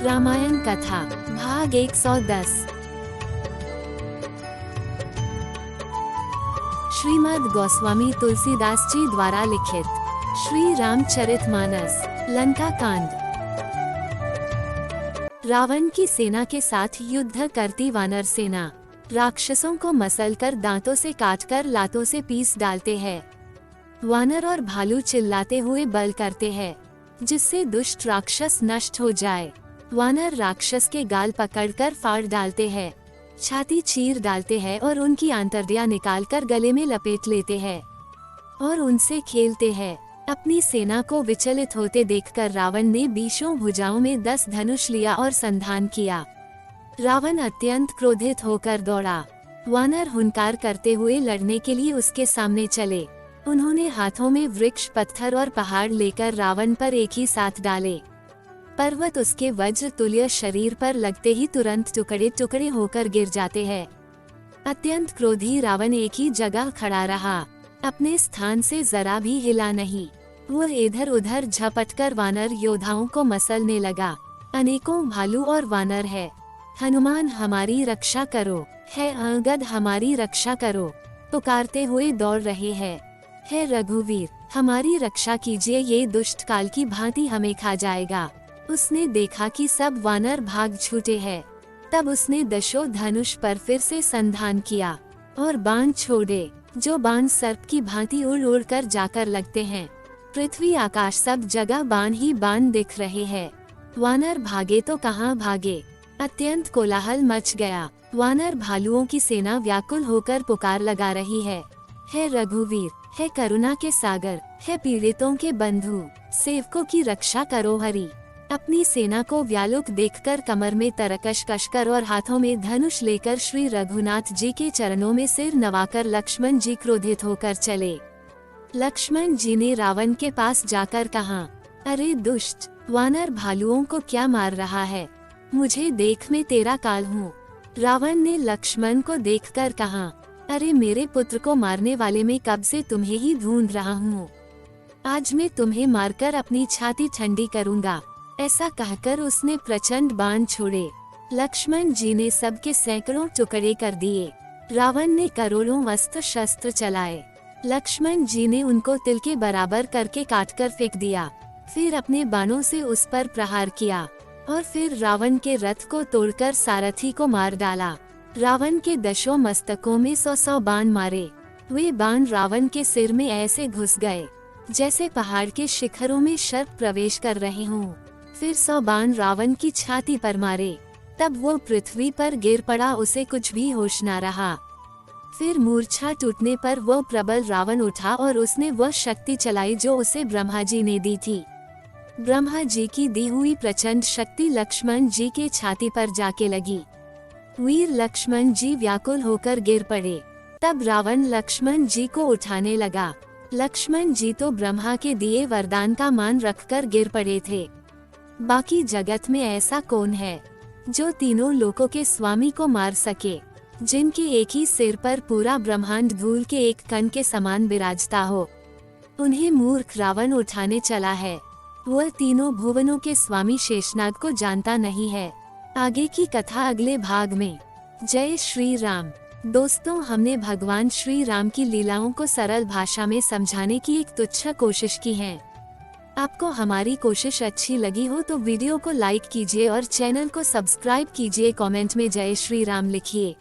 रामायण कथा भाग 110। श्रीमद् गोस्वामी तुलसीदास जी द्वारा लिखित श्री रामचरितमानस लंका कांड। रावण की सेना के साथ युद्ध करती वानर सेना राक्षसों को मसलकर दांतों से काटकर लातों से पीस डालते हैं। वानर और भालू चिल्लाते हुए बल करते हैं जिससे दुष्ट राक्षस नष्ट हो जाए। वानर राक्षस के गाल पकड़कर फाड़ डालते हैं, छाती चीर डालते हैं और उनकी आंतर्दियां निकालकर गले में लपेट लेते हैं और उनसे खेलते हैं। अपनी सेना को विचलित होते देखकर रावण ने बीसों भुजाओं में 10 धनुष लिया और संधान किया। रावण अत्यंत क्रोधित होकर दौड़ा। वानर हुंकार करते हुए लड़ने के लिए उसके सामने चले। उन्होंने हाथों में वृक्ष, पत्थर और पहाड़ लेकर रावण पर एक ही साथ डाले। पर्वत उसके वज्र तुल्य शरीर पर लगते ही तुरंत टुकड़े टुकड़े होकर गिर जाते हैं। अत्यंत क्रोधी रावण एक ही जगह खड़ा रहा, अपने स्थान से जरा भी हिला नहीं। वह इधर उधर झपटकर वानर योद्धाओं को मसलने लगा। अनेकों भालू और वानर है। हनुमान हमारी रक्षा करो, है अंगद हमारी रक्षा करो, पुकारते हुए दौड़ रहे हैं। है रघुवीर हमारी रक्षा कीजिए, ये दुष्ट काल की भांति हमें खा जाएगा। उसने देखा कि सब वानर भाग छूटे हैं। तब उसने दशों धनुष पर फिर से संधान किया और बाण छोड़े, जो बाण सर्प की भांति उड़ उड़ कर जाकर लगते हैं। पृथ्वी आकाश सब जगह बाण ही बाण दिख रहे हैं। वानर भागे तो कहाँ भागे, अत्यंत कोलाहल मच गया। वानर भालुओं की सेना व्याकुल होकर पुकार लगा रही है रघुवीर, है करुणा के सागर, है पीड़ितों के बंधु, सेवकों की रक्षा करो हरि। अपनी सेना को व्याकुल देखकर कमर में तरकश कसकर और हाथों में धनुष लेकर श्री रघुनाथ जी के चरणों में सिर नवाकर लक्ष्मण जी क्रोधित होकर चले। लक्ष्मण जी ने रावण के पास जाकर कहा, अरे दुष्ट, वानर भालुओं को क्या मार रहा है? मुझे देख, मैं तेरा काल हूँ। रावण ने लक्ष्मण को देखकर कहा, अरे मेरे पुत्र को मारने वाले में कब से तुम्हें ही ढूंढ रहा हूँ। आज मैं तुम्हें मारकर अपनी छाती ठंडी करूँगा। ऐसा कहकर उसने प्रचंड बाण छोड़े। लक्ष्मण जी ने सबके सैकड़ों टुकड़े कर दिए। रावण ने करोड़ों अस्त्र शस्त्र चलाए। लक्ष्मण जी ने उनको तिल के बराबर करके काटकर फेंक दिया। फिर अपने बाणों से उस पर प्रहार किया और फिर रावण के रथ को तोड़कर सारथी को मार डाला। रावण के दशों मस्तकों में 100 बाण मारे। वे बाण रावण के सिर में ऐसे घुस गए जैसे पहाड़ के शिखरों में सर्प प्रवेश कर रहे हों। फिर 100 बाण रावण की छाती पर मारे। तब वो पृथ्वी पर गिर पड़ा, उसे कुछ भी होश न रहा। फिर मूर्छा टूटने पर वो प्रबल रावण उठा और उसने वह शक्ति चलाई जो उसे ब्रह्मा जी ने दी थी। ब्रह्मा जी की दी हुई प्रचंड शक्ति लक्ष्मण जी के छाती पर जाके लगी। वीर लक्ष्मण जी व्याकुल होकर गिर पड़े। तब रावण लक्ष्मण जी को उठाने लगा। लक्ष्मण जी तो ब्रह्मा के दिए वरदान का मान रखकर गिर पड़े थे। बाकी जगत में ऐसा कौन है जो तीनों लोकों के स्वामी को मार सके, जिनके एक ही सिर पर पूरा ब्रह्मांड धूल के एक कण के समान विराजता हो। उन्हें मूर्ख रावण उठाने चला है। वह तीनों भुवनों के स्वामी शेषनाग को जानता नहीं है। आगे की कथा अगले भाग में। जय श्री राम। दोस्तों, हमने भगवान श्री राम की लीलाओं को सरल भाषा में समझाने की एक तुच्छ कोशिश की है। आपको हमारी कोशिश अच्छी लगी हो तो वीडियो को लाइक कीजिए और चैनल को सब्सक्राइब कीजिए। कमेंट में जय श्री राम लिखिए।